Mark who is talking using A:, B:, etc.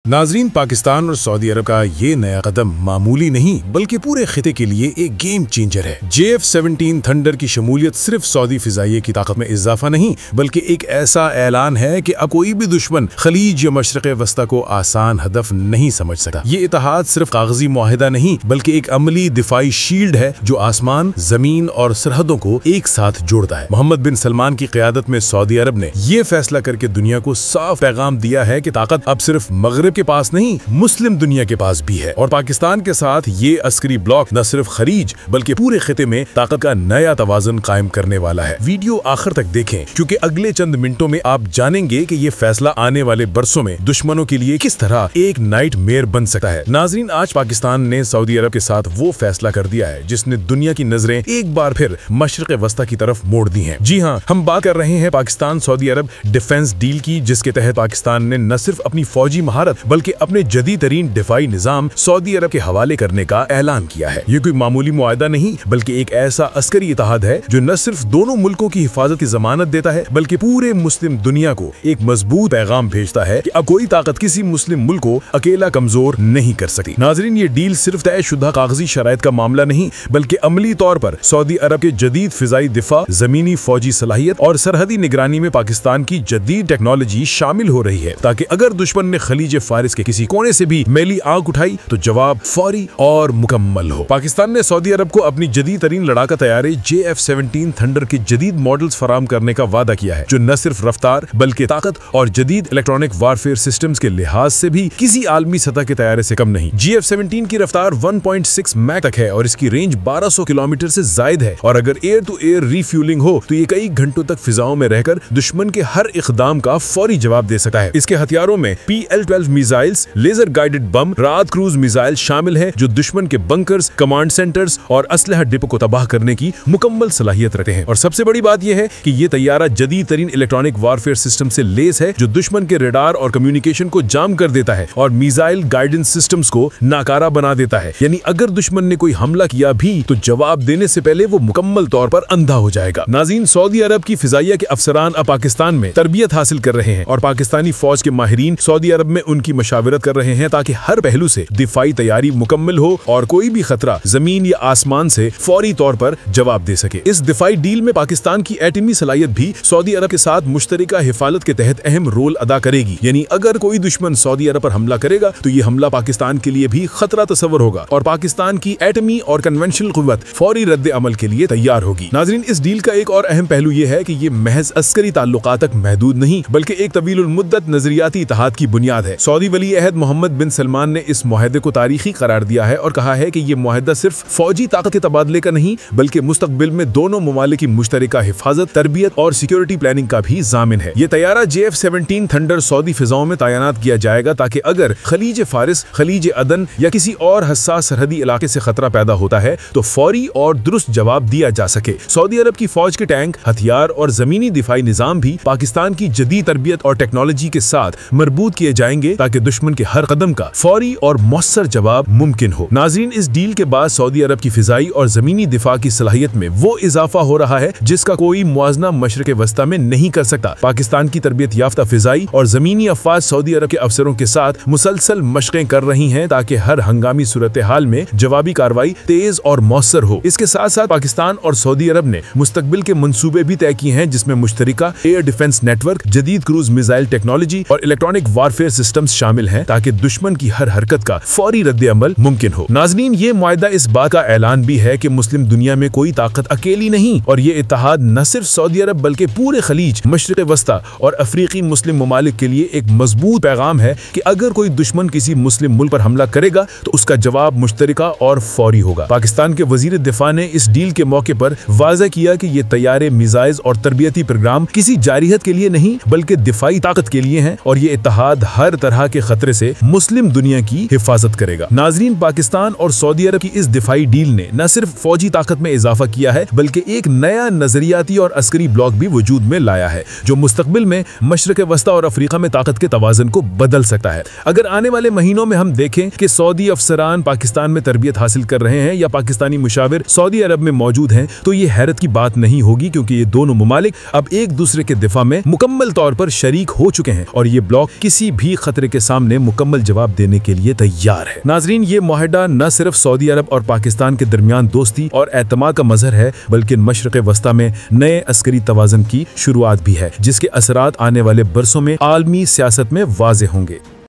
A: नाजरीन, पाकिस्तान और सऊदी अरब का ये नया कदम मामूली नहीं बल्कि पूरे खिते के लिए एक गेम चेंजर है। JF-17 थंडर की शमूलियत सिर्फ सऊदी फिजाइये की ताकत में इजाफा नहीं बल्कि एक ऐसा ऐलान है कि अब कोई भी दुश्मन खलीज या मशरक़ वस्ता को आसान हदफ नहीं समझ सकता। ये इत्तेहाद सिर्फ कागजी मुआहिदा नहीं बल्कि एक अमली दिफाई शील्ड है जो आसमान, जमीन और सरहदों को एक साथ जोड़ता है। मोहम्मद बिन सलमान की क़यादत में सऊदी अरब ने ये फैसला करके दुनिया को साफ पैगाम दिया है कि ताकत अब सिर्फ मगरिब के पास नहीं, मुस्लिम दुनिया के पास भी है। और पाकिस्तान के साथ ये अस्करी ब्लॉक न सिर्फ खलीज बल्कि पूरे खिते में ताकत का नया तवाज़ुन कायम करने वाला है। वीडियो आखिर तक देखें क्योंकि अगले चंद मिनटों में आप जानेंगे कि ये फैसला आने वाले बरसों में दुश्मनों के लिए किस तरह एक नाइट मेयर बन सकता है। नाजरीन, आज पाकिस्तान ने सऊदी अरब के साथ वो फैसला कर दिया है जिसने दुनिया की नजरें एक बार फिर मशरिक़ वस्ता की तरफ मोड़ दी हैं। जी हाँ, हम बात कर रहे हैं पाकिस्तान सऊदी अरब डिफेंस डील की, जिसके तहत पाकिस्तान ने न सिर्फ अपनी फौजी महारत बल्कि अपने जदीद तरीन दिफाई निजाम सऊदी अरब के हवाले करने का ऐलान किया है। ये कोई मामूली मुआहदा नहीं बल्कि एक ऐसा अस्करी इत्तेहाद है जो न सिर्फ दोनों मुल्कों की हिफाजत की जमानत देता है बल्कि पूरे मुस्लिम दुनिया को एक मजबूत पैगाम भेजता है कि अब कोई ताकत किसी मुस्लिम मुल्क को अकेला कमजोर नहीं कर सकती। नाजरीन, ये डील सिर्फ तयशुदा कागजी शराइत का मामला नहीं बल्कि अमली तौर पर सऊदी अरब के जदीद फिजाई दिफा, जमीनी फौजी सलाहियत और सरहदी निगरानी में पाकिस्तान की जदीद टेक्नोलॉजी शामिल हो रही है, ताकि अगर दुश्मन ने खलीज फारिस के किसी कोने से भी मैली आंख उठाई तो जवाब फौरी और मुकम्मल हो। पाकिस्तान ने सऊदी अरब को अपनी जदीद तरीन लड़ाका तैयारे JF-17 थंडर के जदीद मॉडल्स फराम करने का वादा किया है, जो न सिर्फ रफ्तार बल्कि ताकत और जदीद इलेक्ट्रॉनिक वारफेयर सिस्टम्स के लिहाज से भी किसी आलमी सतह के तैयारे से कम नहीं। JF-17 की रफ्तार 1.6 मैक तक है और इसकी रेंज 1200 किलोमीटर से जायद है, और अगर एयर टू एयर रिफ्यूलिंग हो तो ये कई घंटों तक फिजाओं में रहकर दुश्मन के हर इकदाम का फौरी जवाब दे सकता है। इसके हथियारों में PL-12 missiles, laser guided bomb, रात क्रूज मिसाइल शामिल है जो दुश्मन के बंकर्स, कमांड सेंटर्स और असलहा डिपो को तबाह करने की मुकम्मल सलाहियत रखते हैं। और सबसे बड़ी बात यह है कि ये तैयारा जदीद तरीन इलेक्ट्रॉनिक वारफेयर सिस्टम से लेस है जो दुश्मन के रडार और कम्युनिकेशन को जाम कर देता है और मिसाइल गाइडेंस सिस्टम्स को नाकारा बना देता है। यानी अगर दुश्मन ने कोई हमला किया भी तो जवाब देने से पहले वो मुकम्मल तौर पर अंधा हो जाएगा। नाज़रीन, सऊदी अरब की फिजाइया के अफसरान अब पाकिस्तान में तरबियत हासिल कर रहे हैं और पाकिस्तानी फौज के माहिरीन सऊदी अरब में उनकी मशावरत कर रहे हैं ताकि हर पहलू से दिफाई तैयारी मुकम्मल हो और कोई भी खतरा जमीन या आसमान से फौरी तौर पर जवाब दे सके। इस दिफाई डील में पाकिस्तान की एटमी सलाहियत भी सऊदी अरब के साथ मुश्तरका हिफाजत के तहत अहम रोल अदा करेगी। यानी अगर कोई दुश्मन सऊदी अरब पर हमला करेगा तो ये हमला पाकिस्तान के लिए भी खतरा तस्वर होगा और पाकिस्तान की एटमी और कन्वेंशनल कुव्वत फौरी रद्द अमल के लिए तैयार होगी। नाजरीन, इस डील का एक और अहम पहलू यह है कि ये महज अस्करी ताल्लुकात तक महदूद नहीं बल्कि एक तवील मुद्दत नजरियाती इत्तेहाद की बुनियाद है। सऊदी वली अहद मोहम्मद बिन सलमान ने इस मुआहदे को तारीखी करार दिया है और कहा है कि ये मुआहदा सिर्फ फौजी ताकत के तबादले का नहीं बल्कि मुस्तकबिल में दोनों ममालिक की मुश्तरका हिफाजत, तरबियत और सिक्योरिटी प्लानिंग का भी जामिन है। ये तैयारा JF-17 थंडर सऊदी फिजाओं में तैनात किया जाएगा ताकि अगर खलीज फारिस, खलीज अदन या किसी और हसास सरहदी इलाके से खतरा पैदा होता है तो फौरी और दुरुस्त जवाब दिया जा सके। सऊदी अरब की फौज के टैंक, हथियार और जमीनी दिफाई निजाम भी पाकिस्तान की जदीद तरबियत और टेक्नोलॉजी के साथ मरबूत किए जाएंगे ताकि दुश्मन के हर कदम का फौरी और मौसर जवाब मुमकिन हो। नाज़रीन, इस डील के बाद सऊदी अरब की फिजाई और जमीनी दिफा की सलाहियत में वो इजाफा हो रहा है जिसका कोई मुआजना मशरिक़ वस्ता में नहीं कर सकता। पाकिस्तान की तरबियत याफ्ता फिजाई और जमीनी अफवाज सऊदी अरब के अफसरों के साथ मुसलसल मशक़ें कर रही हैं ताकि हर हंगामी सूरत हाल में जवाबी कार्रवाई तेज और मौसर हो। इसके साथ साथ पाकिस्तान और सऊदी अरब ने मुस्तकबिल के मंसूबे भी तय किए हैं जिसमें मुश्तरका एयर डिफेंस नेटवर्क, जदीद क्रूज मिसाइल टेक्नोलॉजी और इलेक्ट्रॉनिक वारफेयर सिस्टम्स शामिल हैं ताकि दुश्मन की हर हरकत का फौरी रद्द अमल मुमकिन हो। नाज़रीन, ये मुआहदा इस बात का ऐलान भी है कि मुस्लिम दुनिया में कोई ताकत अकेली नहीं और ये इत्तेहाद न सिर्फ सऊदी अरब बल्कि पूरे खलीज, मशरिक़ वस्ता और अफ्रीकी मुस्लिम ममालिक के लिए एक मजबूत पैगाम है कि अगर कोई दुश्मन किसी मुस्लिम मुल्क पर हमला करेगा तो उसका जवाब मुश्तरका और फौरी होगा। पाकिस्तान के वजीर दिफा ने इस डील के मौके पर वाज़ा किया कि ये तैयारे, मिसाइल और तरबियती प्रोग्राम किसी जारियत के लिए नहीं बल्कि दिफाई ताकत के लिए हैं और ये इत्तेहाद हर तरह के खतरे से मुस्लिम दुनिया की हिफाजत करेगा। नाजरीन, पाकिस्तान और सऊदी अरब की इस दिफाई डील ने न सिर्फ फौजी ताकत में इजाफा किया है बल्कि एक नया नजरियाती और अस्करी ब्लॉक भी वजूद में लाया है जो मुस्तकबिल में मशरिक़ वस्ता और अफ्रीका में ताकत के तवाज़ुन को बदल सकता है। अगर आने वाले महीनों में हम देखें कि सऊदी अफसरान पाकिस्तान में तरबियत हासिल कर रहे हैं या पाकिस्तानी मुशाविर सऊदी अरब में मौजूद हैं तो ये हैरत की बात नहीं होगी क्योंकि ये दोनों ममालिक अब एक दूसरे के दिफा में मुकम्मल तौर पर शरीक हो चुके हैं और ये ब्लॉक किसी भी खतरे के सामने मुकम्मल जवाब देने के लिए तैयार है। नाजरीन, ये मुआहदा न सिर्फ सऊदी अरब और पाकिस्तान के दरमियान दोस्ती और एतमाद का मजहर है, बल्कि मशरक़ वस्ता में नए अस्करी तवाज़ुन की शुरुआत भी है, जिसके असरात आने वाले बरसों में आलमी सियासत में वाज़ेह होंगे।